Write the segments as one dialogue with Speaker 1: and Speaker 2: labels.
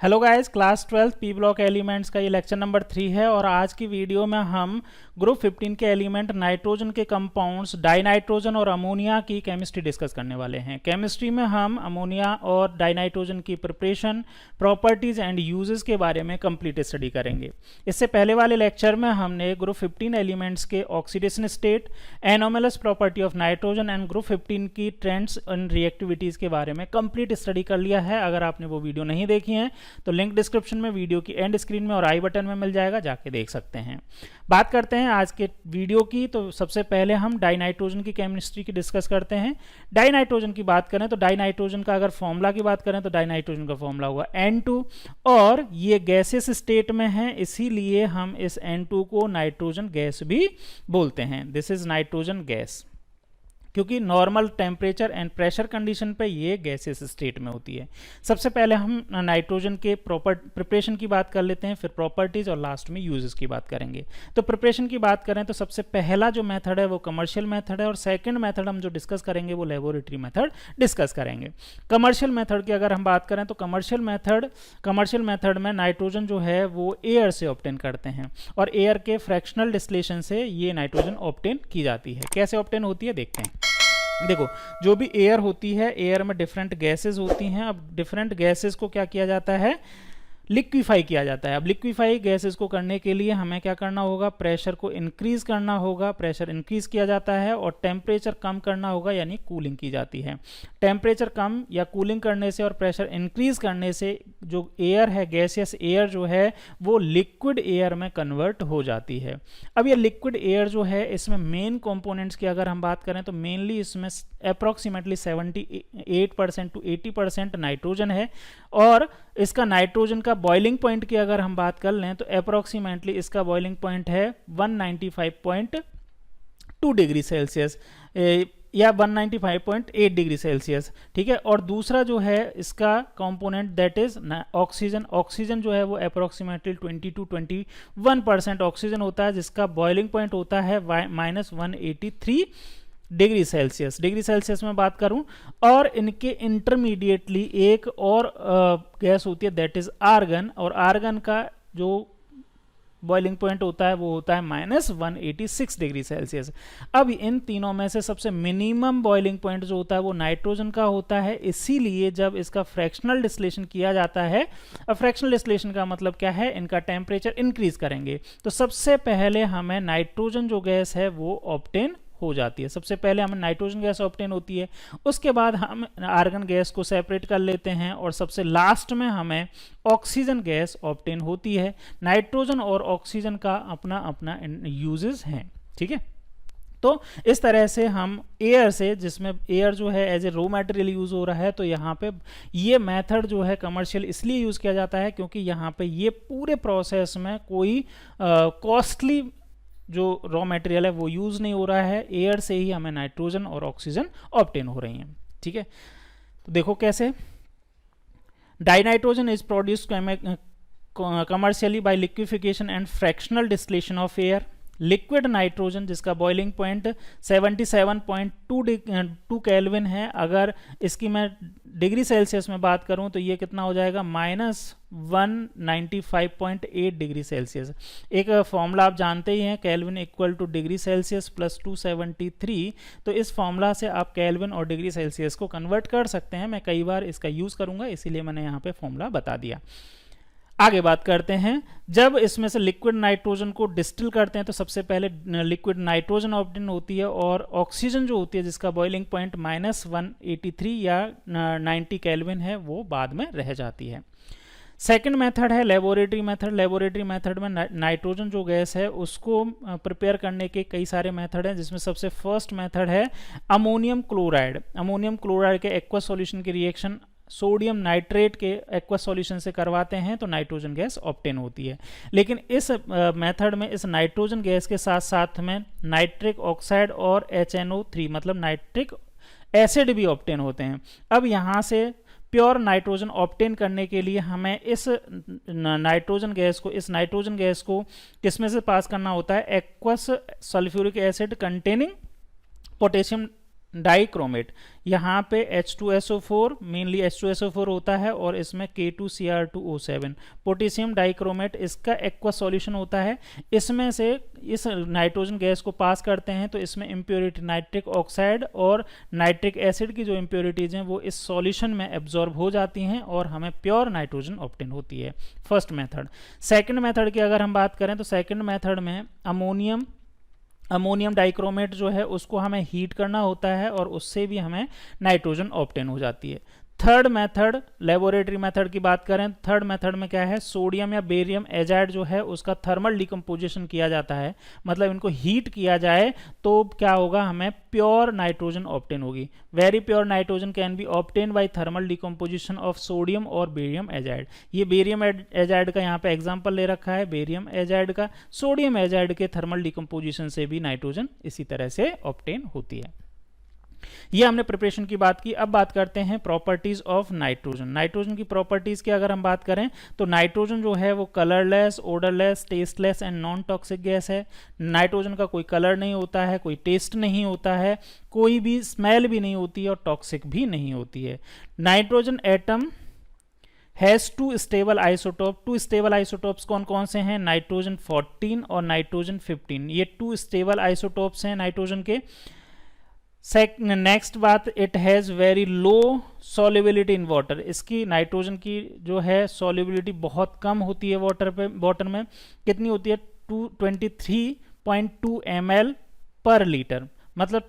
Speaker 1: Hello guys, class 12 P block elements का ये lecture number 3 है और आज की वीडियो में हम ग्रुप 15 के एलिमेंट नाइट्रोजन के कंपाउंड्स डाइनाइट्रोजन और अमोनिया की केमिस्ट्री डिस्कस करने वाले हैं। केमिस्ट्री में हम अमोनिया और डाइनाइट्रोजन की प्रिपरेशन, प्रॉपर्टीज एंड यूजेस के बारे में कंप्लीट स्टडी करेंगे। इससे पहले वाले लेक्चर में हमने ग्रुप 15 एलिमेंट्स के oxidation state, anomalous property of nitrogen and group 15 की ट्रेंड्स एंड रिएक्टिविटीज के बारे में कंप्लीट स्टडी कर लिया है। अगर आपने वो वीडियो नहीं देखी है तो लिंक डिस्क्रिप्शन में, वीडियो की एंड स्क्रीन में और आई बटन में मिल जाएगा, जाके देख सकते हैं। बात करते हैं आज के वीडियो की। तो सबसे पहले हम डाइनाइट्रोजन की केमिस्ट्री की डिस्कस करते हैं। डाइनाइट्रोजन की बात करें तो डाइनाइट्रोजन का अगर फॉर्मूला की बात करें तो डाइनाइट्रोजन का फॉर्मूला हुआ N2 और ये गैसेस स्टेट में है, इसीलिए हम इस N2 को नाइट्रोजन गैस भी बोलते हैं। दिस इज नाइट्रोजन गैस, क्योंकि normal temperature and pressure condition पे ये गैसेस स्टेट में होती है। सबसे पहले हम नाइट्रोजन के प्रिपरेशन की बात कर लेते हैं, फिर प्रॉपर्टीज और लास्ट में यूजेस की बात करेंगे। तो प्रिपरेशन की बात करें तो सबसे पहला जो मेथड है वो कमर्शियल मेथड है और सेकंड मेथड हम जो डिस्कस करेंगे वो लेबोरेटरी मेथड डिस्कस करेंगे। कमर्शियल मेथड की अगर हम बात करें तो कमर्शियल मेथड में नाइट्रोजन जो है वो एयर से ऑब्टेन करते हैं और एयर के फ्रैक्शनल डिस्टिलेशन से ये नाइट्रोजन ऑब्टेन की जाती है। कैसे ऑब्टेन होती है देखते हैं। देखो, जो भी एयर होती है, एयर में डिफरेंट गैसेस होती हैं। अब डिफरेंट गैसेस को क्या किया जाता है, लिक्विफाई किया जाता है। अब लिक्विफाई गैसेस को करने के लिए हमें क्या करना होगा, प्रेशर को इंक्रीज करना होगा। प्रेशर इंक्रीज किया जाता है और टेम्परेचर कम करना होगा, यानी कूलिंग की जाती है। टेम्परेचर कम या कूलिंग करने से और प्रेशर इंक्रीज करने से जो एयर है, गैसियस एयर जो है वो लिक्विड एयर में कन्वर्ट हो जाती है। अब ये लिक्विड एयर जो है, इसमें मेन कंपोनेंट्स की अगर हम बात करें तो मेनली इसमें अप्रॉक्सीमेटली 78% टू 80% नाइट्रोजन है और इसका नाइट्रोजन का बॉइलिंग पॉइंट की अगर हम बात कर लें तो अप्रॉक्सीमेटली इसका बॉइलिंग पॉइंट है 195.2 डिग्री सेल्सियस या 195.8 डिग्री सेल्सियस, ठीक है। और दूसरा जो है इसका component that is oxygen. Oxygen जो है वो अप्रॉक्सीमेटली 20 to 21% ऑक्सीजन होता है, जिसका बॉइलिंग पॉइंट होता है -183 डिग्री सेल्सियस में बात करूं। और इनके इंटरमीडिएटली एक और गैस होती है दैट इज आर्गन, और आर्गन का जो बॉइलिंग पॉइंट होता है वो होता है -186 डिग्री सेल्सियस। अब इन तीनों में से सबसे मिनिमम बॉइलिंग पॉइंट जो होता है वो नाइट्रोजन का होता है, इसीलिए जब इसका फ्रैक्शनल डिस्टिलेशन किया जाता है, अब फ्रैक्शनल डिस्टिलेशन का मतलब क्या है, इनका टेम्परेचर इंक्रीज करेंगे तो सबसे पहले हमें नाइट्रोजन जो गैस है वो ऑब्टेन हो जाती है। सबसे पहले हमें नाइट्रोजन गैस ऑब्टेन होती है, उसके बाद हम आर्गन गैस को सेपरेट कर लेते हैं और सबसे लास्ट में हमें ऑक्सीजन गैस ऑब्टेन होती है। नाइट्रोजन और ऑक्सीजन का अपना अपना यूजेस हैं, ठीक है। तो इस तरह से हम एयर से, जिसमें एयर जो है as a raw material use हो रहा है, तो यहाँ पे ये मेथड जो है कमर्शियल इसलिए यूज किया जाता है क्योंकि यहाँ पे ये पूरे प्रोसेस में कोई कॉस्टली जो रॉ मटेरियल है वो यूज नहीं हो रहा है। एयर से ही हमें नाइट्रोजन और ऑक्सीजन ऑब्टेन हो रही हैं, ठीक है। तो देखो कैसे, dinitrogen is produced commercially by liquefaction and fractional distillation of air. Liquid nitrogen जिसका बॉइलिंग पॉइंट 77.2 केल्विन है, अगर इसकी मैं डिग्री सेल्सियस में बात करूं तो ये कितना हो जाएगा, -195.8 डिग्री सेल्सियस। एक फॉर्मूला आप जानते ही हैं, kelvin equal two degree Celsius plus 273। तो इस फॉर्मूला से आप केल्विन और डिग्री सेल्सियस को कन्वर्ट कर सकते हैं। मैं कई बार इसका यूज करूंगा, इसीलिए मैंने यहाँ पे फॉर्मूला बता दिया। आगे बात करते हैं, जब इसमें से लिक्विड नाइट्रोजन को डिस्टिल करते हैं तो सबसे पहले लिक्विड नाइट्रोजन ऑब्टेन होती है और ऑक्सीजन जो होती है जिसका बॉइलिंग पॉइंट -183 या 90 केल्विन है वो बाद में रह जाती है। सेकंड मेथड है लेबोरेटरी मेथड। लेबोरेटरी मेथड में नाइट्रोजन जो गैस है उसको प्रिपेयर करने के कई सारे मेथड हैं, जिसमें सबसे फर्स्ट मेथड है अमोनियम क्लोराइड। अमोनियम क्लोराइड के एक्वस सॉल्यूशन की रिएक्शन सोडियम नाइट्रेट के एक्वस सॉल्यूशन से करवाते हैं तो नाइट्रोजन गैस ऑब्टेन होती है। लेकिन इस मेथड में इस नाइट्रोजन गैस के साथ साथ में नाइट्रिक ऑक्साइड और HNO3 मतलब नाइट्रिक एसिड भी ऑब्टेन होते हैं। अब यहाँ से प्योर नाइट्रोजन ऑब्टेन करने के लिए हमें इस नाइट्रोजन गैस को किसमें से पास करना होता है, aqueous sulphuric acid containing potassium dichromate, यहाँ पे H2SO4 मेनली H2SO4 होता है और इसमें K2Cr2O7 पोटेशियम डाइक्रोमेट इसका एक्वा सॉल्यूशन होता है। इसमें से इस नाइट्रोजन गैस को पास करते हैं तो इसमें इम्प्योरिटी नाइट्रिक ऑक्साइड और नाइट्रिक एसिड की जो इम्प्योरिटीज हैं वो इस सॉल्यूशन में एब्जॉर्ब हो जाती हैं और हमें प्योर नाइट्रोजन ऑब्टेन होती है। First method. सेकंड मेथड की अगर हम बात करें तो सेकंड मेथड में अमोनियम डाइक्रोमेट जो है उसको हमें हीट करना होता है और उससे भी हमें नाइट्रोजन ऑब्टेन हो जाती है। थर्ड मेथड, लेबोरेटरी मेथड की बात करें, थर्ड मेथड में क्या है, सोडियम या बेरियम एजाइड जो है उसका थर्मल डिकम्पोजिशन किया जाता है, मतलब इनको हीट किया जाए तो क्या होगा, हमें प्योर नाइट्रोजन ऑब्टेन होगी। Very pure nitrogen can be obtain by thermal decomposition of sodium और बेरियम एजाइड। ये बेरियम एजाइड का यहाँ पे एग्जाम्पल ले रखा है, बेरियम एजाइड का। सोडियम एजाइड के थर्मल डिकम्पोजिशन से भी नाइट्रोजन इसी तरह से ऑब्टेन होती है। ये हमने प्रिपरेशन की बात की। अब बात करते हैं प्रॉपर्टीज ऑफ नाइट्रोजन। नाइट्रोजन की प्रॉपर्टीज की अगर हम बात करें तो नाइट्रोजन जो है वो colourless, odourless, tasteless and non toxic gas है। नाइट्रोजन का कोई कलर नहीं होता है, कोई टेस्ट नहीं होता है, कोई भी स्मेल भी नहीं होती है और टॉक्सिक भी नहीं होती है। Nitrogen atom has two stable isotope. Two stable isotopes कौन कौन से हैं, नाइट्रोजन 14 और नाइट्रोजन 15। ये टू स्टेबल आइसोटोप्स हैं नाइट्रोजन के। नेक्स्ट बात, it has very low solubility in water. इसकी नाइट्रोजन की जो है सॉल्युबिलिटी बहुत कम होती है वाटर में। कितनी होती है, 23.2 ml पर लीटर। मतलब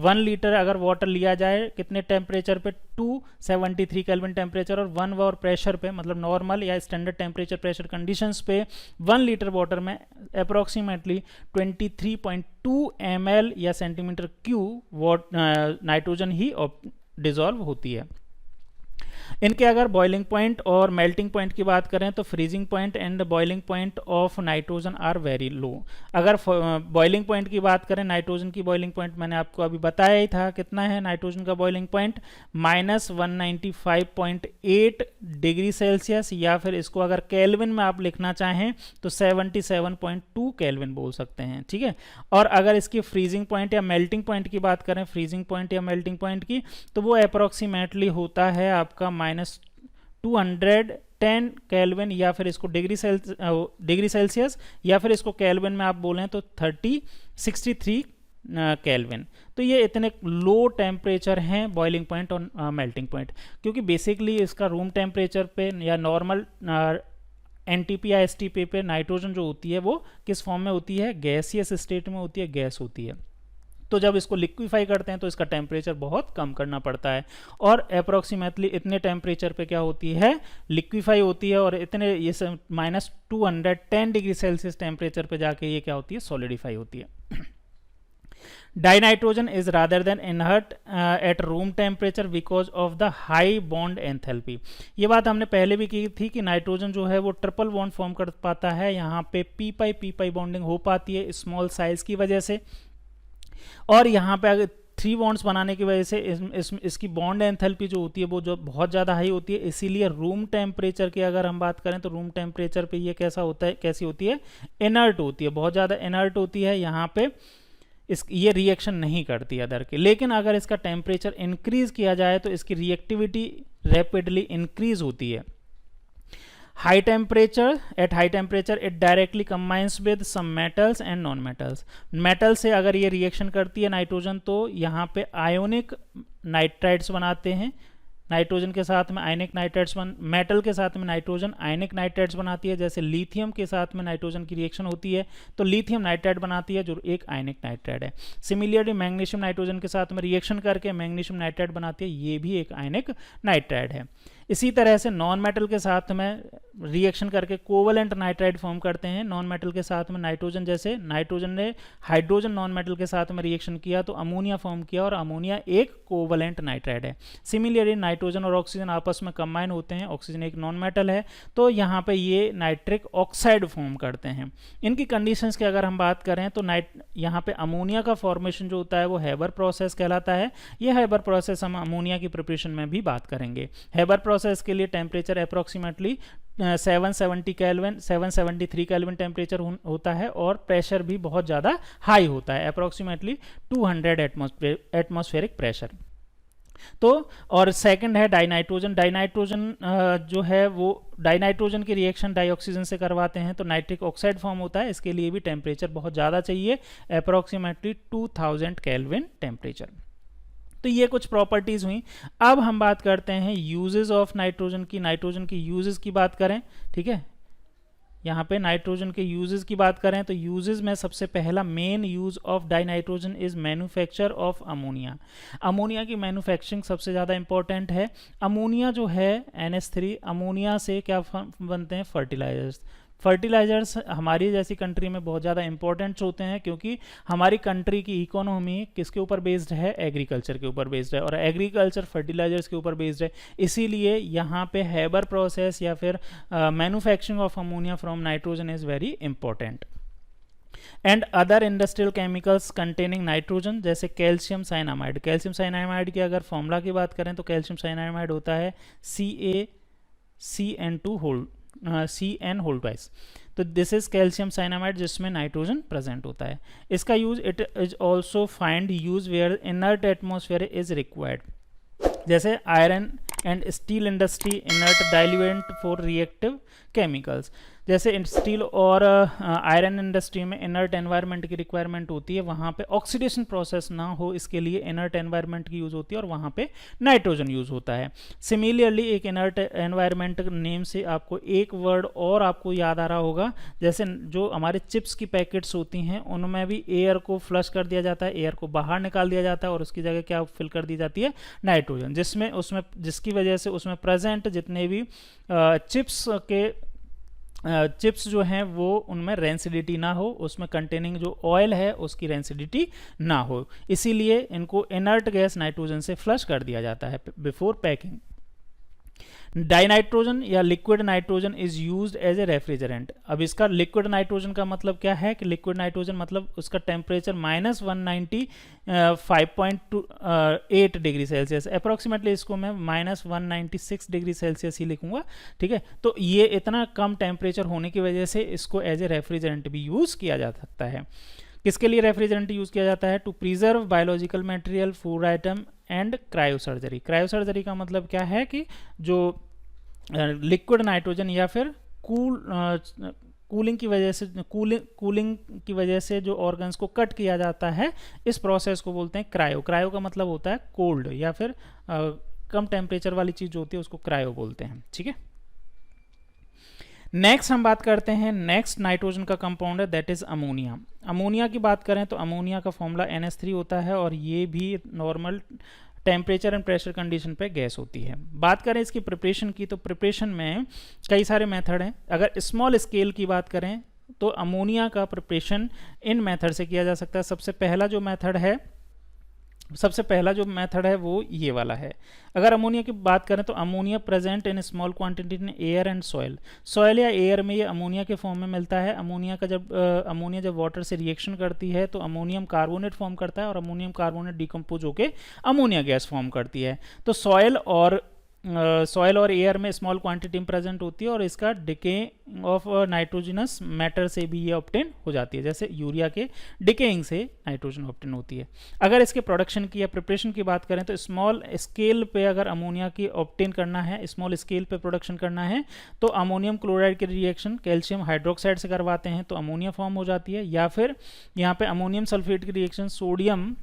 Speaker 1: 1 लीटर अगर वाटर लिया जाए कितने टेम्परेचर पे, 273 केल्विन टेम्परेचर और 1 बार प्रेशर पे, मतलब नॉर्मल या स्टैंडर्ड टेम्परेचर प्रेशर कंडीशंस पे 1 लीटर वाटर में अप्रोक्सीमेटली 23.2 ml या सेंटीमीटर क्यूब नाइट्रोजन ही डिजॉल्व होती है। इनके अगर बॉइलिंग पॉइंट और मेल्टिंग पॉइंट की बात करें तो freezing point and boiling point of nitrogen are very low. अगर बॉइलिंग पॉइंट की बात करें, नाइट्रोजन की बॉइलिंग पॉइंट मैंने आपको अभी बताया ही था, कितना है नाइट्रोजन का बॉइलिंग पॉइंट, -195.8 डिग्री सेल्सियस, या फिर इसको अगर केल्विन में आप लिखना चाहें तो 77.2 केल्विन बोल सकते हैं, ठीक है। और अगर इसकी फ्रीजिंग पॉइंट या मेल्टिंग पॉइंट की बात करें, फ्रीजिंग पॉइंट या मेल्टिंग पॉइंट की, तो वो अप्रोक्सीमेटली होता है आपका -210 केल्विन, या फिर इसको डिग्री सेल्सियस, या फिर इसको केल्विन में आप बोलें तो 63 केल्विन। तो ये इतने लो टेम्परेचर हैं बॉइलिंग पॉइंट और मेल्टिंग पॉइंट, क्योंकि बेसिकली इसका रूम टेम्परेचर पे या नॉर्मल एनटीपी या एसटीपी पे नाइट्रोजन जो होती है वो किस फॉर्म में होती है, गैसियस स्टेट में होती है, गैस होती है। तो जब इसको लिक्विफाई करते हैं तो इसका टेम्परेचर बहुत कम करना पड़ता है और अप्रोक्सीमेटली इतने टेम्परेचर पे क्या होती है, लिक्विफाई होती है, और इतने ये -210 डिग्री सेल्सियस टेम्परेचर पे जाके ये क्या होती है, सॉलिडिफाई होती है। Dinitrogen is rather than inert at room temperature because of the high bond enthalpy. ये बात हमने पहले भी की थी कि नाइट्रोजन जो है वो ट्रिपल बॉन्ड फॉर्म कर पाता है, यहाँ पे पी बॉन्डिंग हो पाती है स्मॉल साइज की वजह से, और यहाँ पे अगर 3 बॉन्ड्स बनाने की वजह से इसकी बॉन्ड एंथैल्पी जो होती है वो जो बहुत ज़्यादा हाई होती है। इसीलिए रूम टेम्परेचर की अगर हम बात करें तो रूम टेम्परेचर पे ये कैसा होता है, कैसी होती है, इनर्ट होती है, बहुत ज़्यादा इनर्ट होती है। यहाँ पे ये रिएक्शन नहीं करती अदर के। लेकिन अगर इसका टेम्परेचर इंक्रीज किया जाए तो इसकी रिएक्टिविटी रैपिडली इंक्रीज होती है। High temperature, at high temperature it directly combines with some metals and non-metals. Metal से अगर ये रिएक्शन करती है नाइट्रोजन तो यहाँ पे आयोनिक नाइट्राइड्स बनाते हैं, नाइट्रोजन के साथ में आयनिक नाइट्राइड्स मेटल के साथ में नाइट्रोजन आयनिक नाइट्राइड्स बनाती है। जैसे लिथियम के साथ में नाइट्रोजन की रिएक्शन होती है तो लिथियम नाइट्राइड बनाती है जो एक आयनिक नाइट्राइड है। सिमिलरली मैग्नीशियम नाइट्रोजन के साथ में रिएक्शन करके मैग्नीशियम नाइट्राइड बनाती है, ये भी एक आयनिक नाइट्राइड है। इसी तरह से नॉन मेटल के साथ में रिएक्शन करके कोवलेंट नाइट्राइड फॉर्म करते हैं। नॉन मेटल के साथ में नाइट्रोजन, जैसे नाइट्रोजन ने हाइड्रोजन नॉन मेटल के साथ में रिएक्शन किया तो अमोनिया फॉर्म किया और अमोनिया एक कोवलेंट नाइट्राइड है। सिमिलरली नाइट्रोजन और ऑक्सीजन आपस में कंबाइन होते हैं, ऑक्सीजन एक नॉन मेटल है तो यहाँ पे ये नाइट्रिक ऑक्साइड फॉर्म करते हैं। इनकी कंडीशंस की अगर हम बात करें तो यहाँ पे अमोनिया का फॉर्मेशन जो होता है वो हेबर प्रोसेस कहलाता है। ये हेबर प्रोसेस हम अमोनिया की प्रिपरेशन में भी बात करेंगे। हेबर प्रोसेस के लिए temperature approximately 770 kelvin 773 kelvin temperature होता है और प्रेशर भी बहुत ज़्यादा हाई होता है, अप्रॉक्सीमेटली 200 एटमॉस्फेरिक प्रेशर। तो और सेकंड है डाइनाइट्रोजन। डाइनाइट्रोजन जो है वो डाइनाइट्रोजन की रिएक्शन डाइऑक्सीजन से करवाते हैं तो नाइट्रिक ऑक्साइड फॉर्म होता है। इसके लिए भी टेम्परेचर बहुत ज़्यादा चाहिए, अप्रॉक्सीमेटली 2000 केल्विन टेम्परेचर। तो ये कुछ प्रॉपर्टीज़ हुई। अब हम बात करते हैं यूजेस ऑफ नाइट्रोजन की। नाइट्रोजन की यूजेस की बात करें, ठीक है, यहाँ पे नाइट्रोजन के यूजेस की बात करें तो यूजेस में सबसे पहला main use of dinitrogen is manufacture of ammonia. Ammonia की मैन्युफैक्चरिंग सबसे ज़्यादा इंपॉर्टेंट है। अमोनिया जो है NH3, अमोनिया से क्या बनते हैं, फर्टिलाइजर्स। फर्टिलाइजर्स हमारी जैसी कंट्री में बहुत ज़्यादा इंपॉर्टेंट होते हैं क्योंकि हमारी कंट्री की इकोनॉमी किसके ऊपर बेस्ड है, एग्रीकल्चर के ऊपर बेस्ड है और एग्रीकल्चर फर्टिलाइजर्स के ऊपर बेस्ड है। इसीलिए यहाँ पे हेबर प्रोसेस या फिर manufacturing of ammonia from nitrogen is very important. And other industrial chemicals containing nitrogen जैसे कैल्शियम साइनामाइड। कैल्शियम साइनामाइड की अगर फॉर्मूला की बात करें तो कैल्शियम साइनामाइड होता है CN होल ट्वाइस। तो दिस इज कैल्शियम साइनामाइड जिसमें नाइट्रोजन प्रेजेंट होता है। इसका use it is also find use where inert atmosphere is required, जैसे iron and steel industry inert diluent for reactive chemicals. जैसे steel और आयरन इंडस्ट्री में inert environment की requirement होती है, वहाँ पे ऑक्सीडेशन प्रोसेस ना हो इसके लिए इनर्ट एनवायरनमेंट की यूज़ होती है और वहाँ पे नाइट्रोजन यूज़ होता है। सिमिलरली एक इनर्ट एनवायरनमेंट नेम से आपको एक वर्ड और आपको याद आ रहा होगा, जैसे जो हमारे चिप्स की पैकेट्स होती हैं उनमें भी एयर को फ्लश कर दिया जाता है, एयर को बाहर निकाल दिया जाता है और उसकी जगह क्या फिल कर दी जाती है, नाइट्रोजन, जिसकी वजह से उसमें प्रेजेंट जितने भी चिप्स जो हैं वो उनमें रेंसिडिटी ना हो, उसमें कंटेनिंग जो ऑयल है उसकी रेंसिडिटी ना हो, इसीलिए इनको इनर्ट गैस नाइट्रोजन से फ्लश कर दिया जाता है बिफोर पैकिंग। डाइनाइट्रोजन या liquid nitrogen is used as a refrigerant. अब इसका लिक्विड नाइट्रोजन का मतलब क्या है कि लिक्विड नाइट्रोजन मतलब उसका टेम्परेचर -195.8 डिग्री सेल्सियस, अप्रॉक्सीमेटली इसको मैं -196 डिग्री सेल्सियस ही लिखूंगा, ठीक है। तो ये इतना कम टेम्परेचर होने की वजह से इसको एज ए रेफ्रिजरेंट भी यूज़ किया जा सकता है। किसके लिए रेफ्रिजरेंट यूज़ किया जाता है? To preserve biological material, food item and cryosurgery. Cryosurgery का मतलब क्या है कि जो लिक्विड नाइट्रोजन या फिर कूलिंग की वजह से जो ऑर्गन्स को कट किया जाता है, इस प्रोसेस को बोलते हैं क्रायो। क्रायो का मतलब होता है कोल्ड या फिर कम टेम्परेचर वाली चीज़ जो होती है उसको क्रायो बोलते हैं, ठीक है। नेक्स्ट हम बात करते हैं, नेक्स्ट नाइट्रोजन का कंपाउंड है दैट इज अमोनिया। अमोनिया की बात करें तो अमोनिया का फॉर्मूला NH3 होता है और ये भी normal temperature and pressure condition पे गैस होती है। बात करें इसकी प्रिपरेशन की तो प्रिपरेशन में कई सारे मेथड हैं। अगर स्मॉल स्केल की बात करें तो अमोनिया का प्रिपरेशन इन मेथड से किया जा सकता है। सबसे पहला जो मेथड है वो ये वाला है। अगर अमोनिया की बात करें तो ammonia present in small quantity in air and soil या एयर में ये अमोनिया के फॉर्म में मिलता है। अमोनिया जब वाटर से रिएक्शन करती है तो अमोनियम कार्बोनेट फॉर्म करता है और अमोनियम कार्बोनेट डिकम्पोज होकर अमोनिया गैस फॉर्म करती है। तो सॉइल और एयर में स्मॉल क्वांटिटी में प्रेजेंट होती है और इसका डिके ऑफ नाइट्रोजनस मैटर से भी ये ऑब्टेन हो जाती है, जैसे यूरिया के डिकेइंग से नाइट्रोजन ऑब्टेन होती है। अगर इसके प्रोडक्शन की या प्रिपरेशन की बात करें तो स्मॉल स्केल पे अगर अमोनिया की ऑब्टेन करना है, स्मॉल स्केल पे प्रोडक्शन करना है तो अमोनियम क्लोराइड की रिएक्शन कैल्शियम हाइड्रोक्साइड से करवाते हैं तो अमोनिया फॉर्म हो जाती है, या फिर यहाँ पे अमोनियम सल्फेट की रिएक्शन सोडियम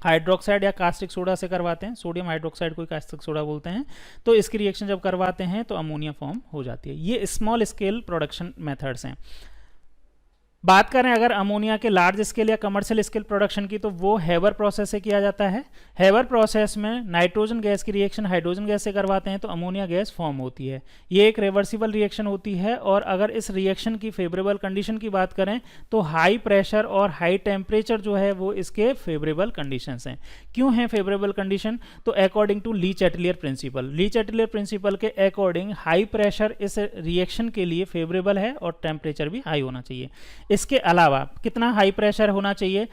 Speaker 1: हाइड्रोक्साइड या कास्टिक सोडा से करवाते हैं। सोडियम हाइड्रोक्साइड को कास्टिक सोडा बोलते हैं। तो इसकी रिएक्शन जब करवाते हैं तो अमोनिया फॉर्म हो जाती है। ये स्मॉल स्केल प्रोडक्शन मेथड्स हैं। बात करें अगर अमोनिया के लार्ज स्केल या कमर्शियल स्केल प्रोडक्शन की तो वो हेबर प्रोसेस से किया जाता है। हेबर प्रोसेस में नाइट्रोजन गैस की रिएक्शन हाइड्रोजन गैस से करवाते हैं तो अमोनिया गैस फॉर्म होती है। ये एक रिवर्सिबल रिएक्शन होती है और अगर इस रिएक्शन की फेवरेबल कंडीशन की बात करें तो हाई प्रेशर और हाई टेम्परेचर जो है वो इसके फेवरेबल कंडीशंस हैं। क्यों है फेवरेबल कंडीशन? तो according to le Chatelier principle के अकॉर्डिंग हाई प्रेशर इस रिएक्शन के लिए फेवरेबल है और टेम्परेचर भी हाई होना चाहिए। इसके अलावा कितना हाई प्रेशर होना चाहिए?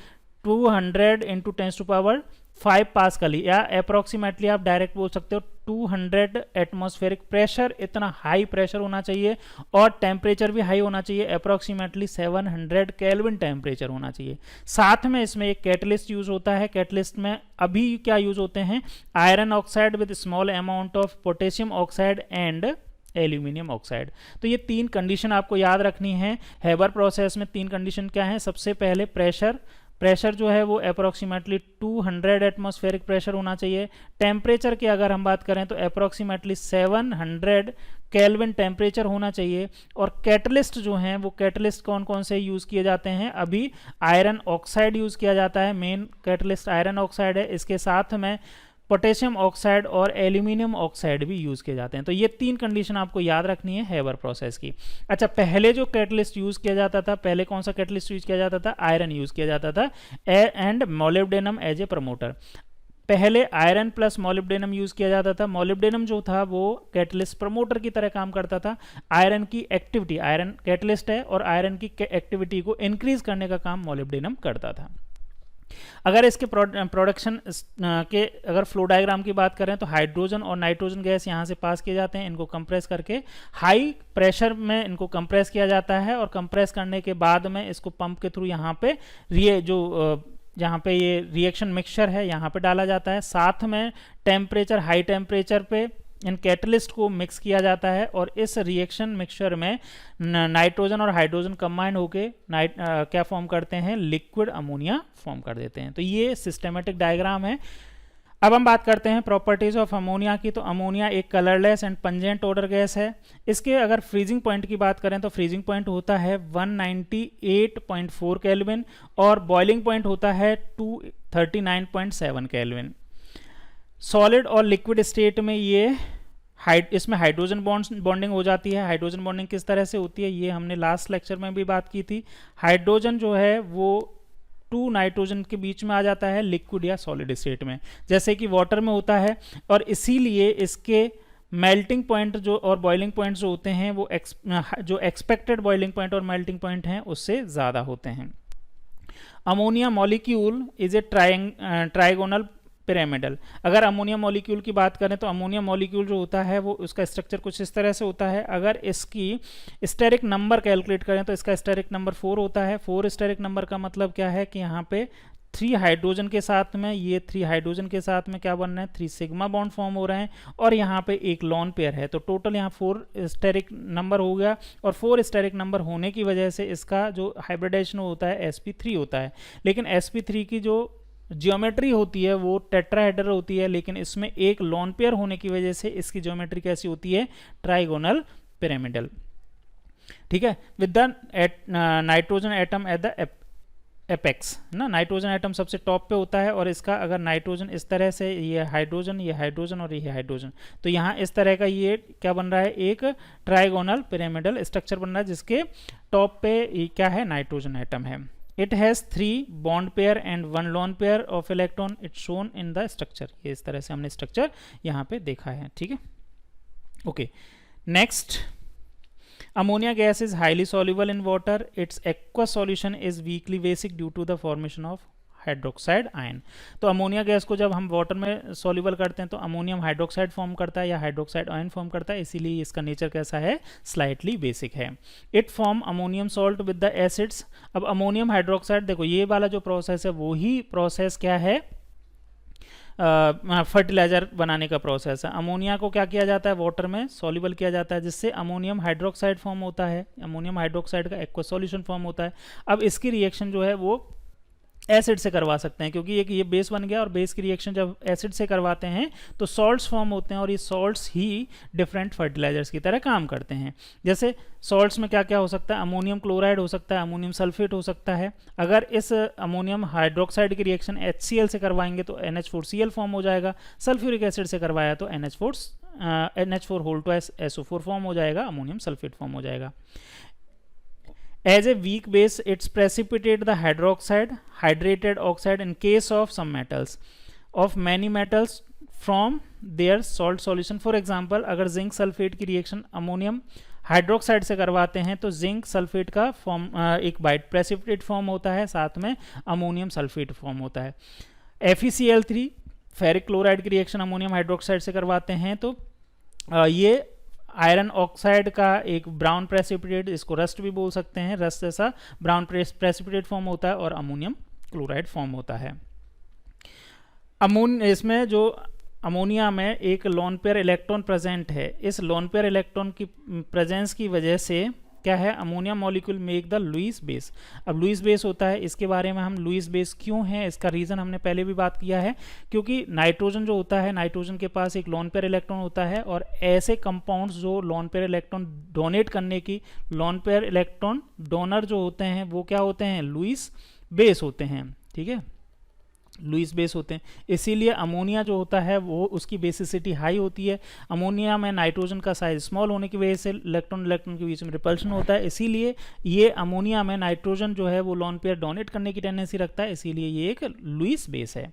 Speaker 1: 200 × 10⁵ पास्कल या अप्रोक्सीमेटली आप डायरेक्ट बोल सकते हो 200 एटमॉस्फेरिक प्रेशर, इतना हाई प्रेशर होना चाहिए और टेम्परेचर भी हाई होना चाहिए, अप्रॉक्सीमेटली 700 केल्विन टेम्परेचर होना चाहिए। साथ में इसमें एक कैटलिस्ट यूज होता है। कैटलिस्ट में अभी क्या यूज होते हैं, iron oxide with small amount of potassium oxide and aluminium oxide. तो ये तीन कंडीशन आपको याद रखनी है। हेबर प्रोसेस में तीन कंडीशन क्या है, सबसे पहले प्रेशर जो है वो अप्रॉक्सीमेटली 200 एटमॉस्फेरिक प्रेशर होना चाहिए। टेम्परेचर की अगर हम बात करें तो अप्रॉक्सीमेटली 700 केल्विन टेम्परेचर होना चाहिए। और कैटलिस्ट जो हैं वो कैटलिस्ट कौन कौन से यूज़ किए जाते हैं, अभी आयरन ऑक्साइड यूज़ किया जाता है, मेन कैटलिस्ट आयरन ऑक्साइड है, इसके साथ में पोटेशियम ऑक्साइड और एल्यूमिनियम ऑक्साइड भी यूज़ किए जाते हैं। तो ये तीन कंडीशन आपको याद रखनी है हेबर प्रोसेस की। अच्छा, पहले जो कैटलिस्ट यूज़ किया जाता था, पहले कौन सा कैटलिस्ट यूज़ किया जाता था, आयरन यूज़ किया जाता था and molybdenum as a promoter. पहले आयरन प्लस मोलिब्डेनम यूज़ किया जाता था। मोलिब्डेनम जो था वो कैटलिस्ट प्रमोटर की तरह काम करता था। आयरन की एक्टिविटी, आयरन कैटलिस्ट है और आयरन की एक्टिविटी को इंक्रीज करने का काम मोलिब्डेनम करता था। अगर इसके प्रोडक्शन के अगर फ्लो डायग्राम की बात करें तो हाइड्रोजन और नाइट्रोजन गैस यहाँ से पास किए जाते हैं, इनको कंप्रेस करके हाई प्रेशर में इनको कंप्रेस किया जाता है और कंप्रेस करने के बाद में इसको पंप के थ्रू यहाँ पे जहाँ पे ये रिएक्शन मिक्सचर है यहाँ पे डाला जाता है। साथ में हाई टेम्परेचर पे इन कैटलिस्ट को मिक्स किया जाता है और इस रिएक्शन मिक्सचर में नाइट्रोजन और हाइड्रोजन कंबाइन होके क्या फॉर्म करते हैं, लिक्विड अमोनिया फॉर्म कर देते हैं। तो ये सिस्टेमेटिक डायग्राम है। अब हम बात करते हैं प्रॉपर्टीज ऑफ अमोनिया की। तो अमोनिया एक colourless and pungent order gas है। इसके अगर फ्रीजिंग पॉइंट की बात करें तो फ्रीजिंग पॉइंट होता है 198.4 केल्विन और बॉइलिंग पॉइंट होता है 239.7 केल्विन। सॉलिड और लिक्विड स्टेट में ये इसमें हाइड्रोजन बॉन्डिंग हो जाती है। हाइड्रोजन बॉन्डिंग किस तरह से होती है ये हमने लास्ट लेक्चर में भी बात की थी। हाइड्रोजन जो है वो 2 नाइट्रोजन के बीच में आ जाता है लिक्विड या सॉलिड स्टेट में, जैसे कि वाटर में होता है, और इसीलिए इसके मेल्टिंग पॉइंट जो और बॉइलिंग पॉइंट जो होते हैं वो जो एक्सपेक्टेड बॉइलिंग पॉइंट और मेल्टिंग पॉइंट हैं उससे ज़्यादा होते हैं। Ammonia molecule is a trigonal pyramidal. अगर अमोनिया मॉलिक्यूल की बात करें तो अमोनिया मॉलिक्यूल जो होता है वो उसका स्ट्रक्चर कुछ इस तरह से होता है। अगर इसकी स्टेरिक नंबर कैलकुलेट करें तो इसका स्टेरिक नंबर 4 होता है। 4 स्टेरिक नंबर का मतलब क्या है कि यहाँ पे 3 हाइड्रोजन के साथ में, ये 3 हाइड्रोजन के साथ में क्या बन रहा है, 3 सिग्मा बॉन्ड फॉर्म हो रहे हैं और यहाँ पे एक लॉन पेयर है। तो टोटल यहाँ 4 स्टेरिक नंबर हो गया और 4 स्टेरिक नंबर होने की वजह से इसका जो हाइब्रिडाइजेशन होता है sp3 होता है। लेकिन sp3 की जो ज्योमेट्री होती है वो टेट्राहेड्रल होती है, लेकिन इसमें एक लॉन पेयर होने की वजह से इसकी ज्योमेट्री कैसी होती है, ट्राइगोनल पिरामिडल। ठीक है, with the nitrogen atom at the apex ना, नाइट्रोजन एटम सबसे टॉप पे होता है और इसका अगर नाइट्रोजन इस तरह से, ये हाइड्रोजन और ये हाइड्रोजन, तो यहाँ इस तरह का ये क्या बन रहा है, एक ट्राइगोनल पिरामिडल स्ट्रक्चर बन रहा है जिसके टॉप पे क्या है, नाइट्रोजन एटम है। It has 3 bond pair and 1 lone pair of electron. It's shown in the structure. ये इस तरह से हमने स्ट्रक्चर यहाँ पे देखा है। ठीक है, okay. Next, ammonia gas is highly soluble in water. Its aqueous solution is weakly basic due to the formation of hydroxide ion. तो अमोनिया गैस को जब हम वाटर में सॉल्युबल करते हैं तो अमोनियम हाइड्रोक्साइड फॉर्म करता है या हाइड्रोक्साइड आयन फॉर्म करता है, इसीलिए इसका नेचर कैसा है, स्लाइटली बेसिक है। It form ammonium salt with the acids. अब अमोनियम हाइड्रोक्साइड, देखो ये वाला जो प्रोसेस है वही प्रोसेस क्या है, फर्टिलाइजर बनाने का प्रोसेस है। अमोनिया को क्या किया जाता है, वाटर में सॉल्युबल किया जाता है जिससे अमोनियम हाइड्रोक्साइड फॉर्म होता है। अमोनियम हाइड्रोक्साइड का एक्वस सॉल्यूशन फॉर्म होता है। अब इसकी रिएक्शन जो है वो एसिड से करवा सकते हैं, क्योंकि ये बेस बन गया और बेस की रिएक्शन जब एसिड से करवाते हैं तो सॉल्ट्स फॉर्म होते हैं और ये सॉल्ट्स ही डिफरेंट फर्टिलाइजर्स की तरह काम करते हैं। जैसे सॉल्ट्स में क्या क्या हो सकता है, अमोनियम क्लोराइड हो सकता है, अमोनियम सल्फेट हो सकता है। अगर इस अमोनियम हाइड्रोक्साइड की रिएक्शन HCl से करवाएंगे तो NH4Cl फॉर्म हो जाएगा। सल्फ्यूरिक एसिड से करवाया तो NH4 फॉर्म हो जाएगा, अमोनियम सल्फेट फॉर्म हो जाएगा। As a weak base, it's precipitate the hydroxide, hydrated oxide in case of some metals, of many metals from their salt solution. For example, अगर zinc sulphate की reaction ammonium hydroxide से करवाते हैं तो zinc sulphate का form एक bite precipitate form होता है, साथ में अमोनियम सल्फेट फॉर्म होता है। FeCl3 फेरिक क्लोराइड की रिएक्शन अमोनियम हाइड्रोक्साइड से करवाते हैं तो ये आयरन ऑक्साइड का एक ब्राउन प्रेसिपिटेट, इसको रस्ट भी बोल सकते हैं, रस्ट जैसा ब्राउन प्रेसिपिटेट फॉर्म होता है और अमोनियम क्लोराइड फॉर्म होता है। इसमें जो अमोनिया में एक लोन पेयर इलेक्ट्रॉन प्रेजेंट है, इस लोन पेयर इलेक्ट्रॉन की प्रेजेंस की वजह से क्या है, ammonia molecule make the Lewis base. अब लुईस बेस होता है, इसके बारे में हम लुईस बेस क्यों है इसका रीज़न हमने पहले भी बात किया है, क्योंकि नाइट्रोजन जो होता है, नाइट्रोजन के पास एक लोन पेयर इलेक्ट्रॉन होता है और ऐसे कंपाउंड्स जो लोन पेयर इलेक्ट्रॉन डोनेट करने की, लोन पेयर इलेक्ट्रॉन डोनर जो होते हैं वो क्या होते हैं, लुईस बेस होते हैं। ठीक है, लुईस बेस होते हैं, इसीलिए अमोनिया जो होता है वो उसकी बेसिसिटी हाई होती है। अमोनिया में नाइट्रोजन का साइज स्मॉल होने की वजह से इलेक्ट्रॉन इलेक्ट्रॉन के बीच में रिपल्शन होता है, इसीलिए ये अमोनिया में नाइट्रोजन जो है वो लोन पेयर डोनेट करने की टेंडेंसी रखता है, इसीलिए ये एक लुईस बेस है।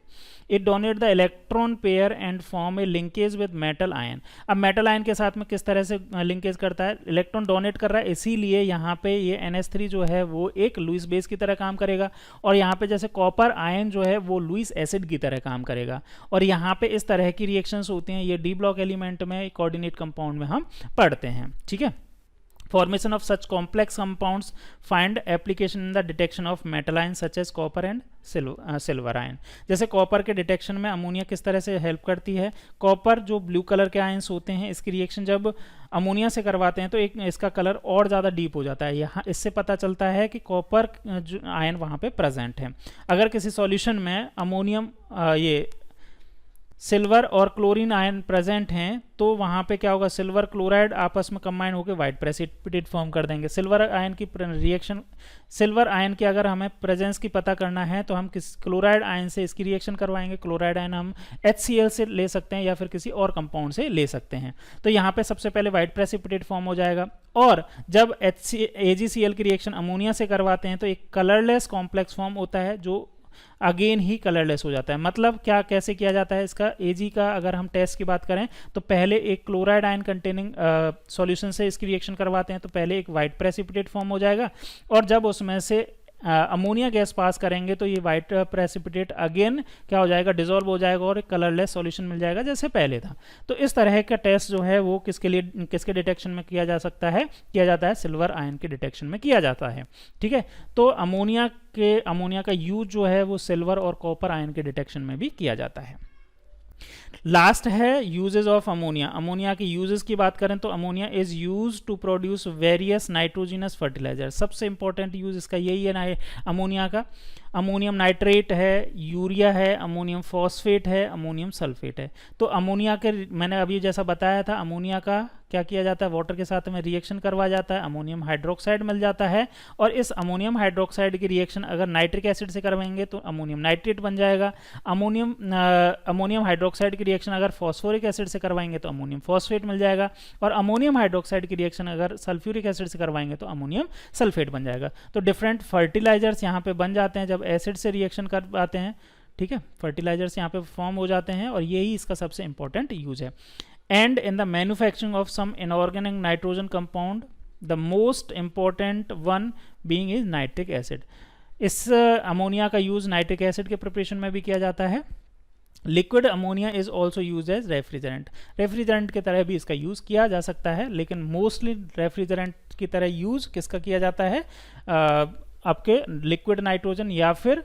Speaker 1: It donate the electron pair and form A linkage with metal ion. अब मेटल आयन के साथ में किस तरह से लिंकेज करता है, इलेक्ट्रॉन डोनेट कर रहा है, इसीलिए यहाँ पे ये NH3 जो है वो एक लुईस बेस की तरह काम करेगा, और यहाँ पे जैसे कॉपर आयन जो है वो लुईस एसिड की तरह काम करेगा। और यहाँ पे इस तरह की रिएक्शंस होती हैं, ये डी ब्लॉक एलिमेंट में कोऑर्डिनेट कंपाउंड में हम पढ़ते हैं। ठीक है, formation of such complex compounds find application in the detection of metal ions such as copper and silver ion। जैसे कॉपर के डिटेक्शन में अमोनिया किस तरह से हेल्प करती है, कॉपर जो ब्लू कलर के आयंस होते हैं, इसकी रिएक्शन जब अमोनिया से करवाते हैं तो एक इसका कलर और ज़्यादा डीप हो जाता है। यहाँ इससे पता चलता है कि कॉपर आयन वहाँ पे प्रेजेंट है। अगर किसी सॉल्यूशन में अमोनियम ये सिल्वर और क्लोरीन आयन प्रेजेंट हैं तो वहाँ पे क्या होगा, सिल्वर क्लोराइड आपस में कंबाइन होकर वाइट प्रेसिपिटेट फॉर्म कर देंगे। सिल्वर आयन की रिएक्शन, सिल्वर आयन की अगर हमें प्रेजेंस की पता करना है तो हम किस क्लोराइड आयन से इसकी रिएक्शन करवाएंगे। क्लोराइड आयन हम HCl से ले सकते हैं या फिर किसी और कंपाउंड से ले सकते हैं। तो यहाँ पे सबसे पहले वाइट प्रेसिपिटेट फॉर्म हो जाएगा, और जब AgCl की रिएक्शन अमोनिया से करवाते हैं तो एक कलरलेस कॉम्प्लेक्स फॉर्म होता है जो अगेन ही कलरलेस हो जाता है। मतलब क्या, कैसे किया जाता है इसका, Ag का अगर हम टेस्ट की बात करें तो पहले एक क्लोराइड आयन कंटेनिंग सॉल्यूशन से इसकी रिएक्शन करवाते हैं तो पहले एक वाइट प्रेसिपिटेट फॉर्म हो जाएगा, और जब उसमें से अमोनिया गैस पास करेंगे तो ये वाइट प्रेसिपिटेट अगेन क्या हो जाएगा, डिसॉल्व हो जाएगा और एक कलरलेस सॉल्यूशन मिल जाएगा जैसे पहले था। तो इस तरह का टेस्ट जो है वो किसके लिए, किसके डिटेक्शन में किया जा सकता है, किया जाता है सिल्वर आयन के डिटेक्शन में किया जाता है। ठीक है, तो अमोनिया का यूज जो है वो सिल्वर और कॉपर आयन के डिटेक्शन में भी किया जाता है। लास्ट है यूजेस ऑफ अमोनिया। अमोनिया के यूजेस की बात करें तो ammonia is use to produce various nitrogenous fertiliser. सबसे इंपॉर्टेंट यूज इसका यही है अमोनिया का। अमोनियम नाइट्रेट है, यूरिया है, अमोनियम फॉस्फेट है, अमोनियम सल्फेट है। तो अमोनिया के मैंने अभी जैसा बताया था, अमोनिया का क्या किया जाता है, वाटर के साथ में रिएक्शन करवा जाता है, अमोनियम हाइड्रोक्साइड मिल जाता है, और इस अमोनियम हाइड्रोक्साइड की रिएक्शन अगर नाइट्रिक एसिड से करवाएंगे तो अमोनियम नाइट्रेट बन जाएगा। अमोनियम हाइड्रोक्साइड की रिएक्शन अगर फॉस्फोरिक एसिड से करवाएंगे तो अमोनियम फॉस्फेट मिल जाएगा, और अमोनियम हाइड्रोक्साइड की रिएक्शन अगर सल्फ्यूरिक एसिड से करवाएंगे तो अमोनियम सल्फेट बन जाएगा। तो डिफरेंट फर्टिलाइजर्स यहाँ पे बन जाते हैं जब एसिड से रिएक्शन कर पाते हैं। ठीक है, फर्टिलाइजर्स यहाँ पे फॉर्म हो जाते हैं, और यही इसका सबसे इंपॉर्टेंट यूज है। And in the manufacturing of some inorganic nitrogen compound, the most important one being is nitric acid। इस अमोनिया का यूज नाइट्रिक एसिड के प्रिपरेशन में भी किया जाता है। Liquid ammonia is also use as refrigerant. Refrigerant की तरह भी इसका यूज किया जा सकता है, लेकिन मोस्टली रेफ्रिजरेंट की तरह यूज किसका किया जाता है, आपके लिक्विड नाइट्रोजन या फिर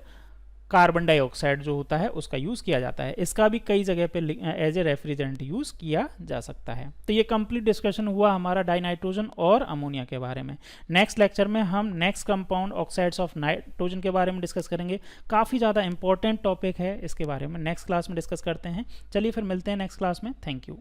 Speaker 1: कार्बन डाइऑक्साइड जो होता है उसका यूज किया जाता है। इसका भी कई जगह पे एज ए रेफ्रिजरेंट यूज किया जा सकता है। तो ये कंप्लीट डिस्कशन हुआ हमारा डाइनाइट्रोजन और अमोनिया के बारे में। नेक्स्ट लेक्चर में हम next compound oxides of nitrogen के बारे में डिस्कस करेंगे। काफ़ी ज़्यादा इंपॉर्टेंट टॉपिक है, इसके बारे में नेक्स्ट क्लास में डिस्कस करते हैं। चलिए फिर मिलते हैं नेक्स्ट क्लास में। Thank you.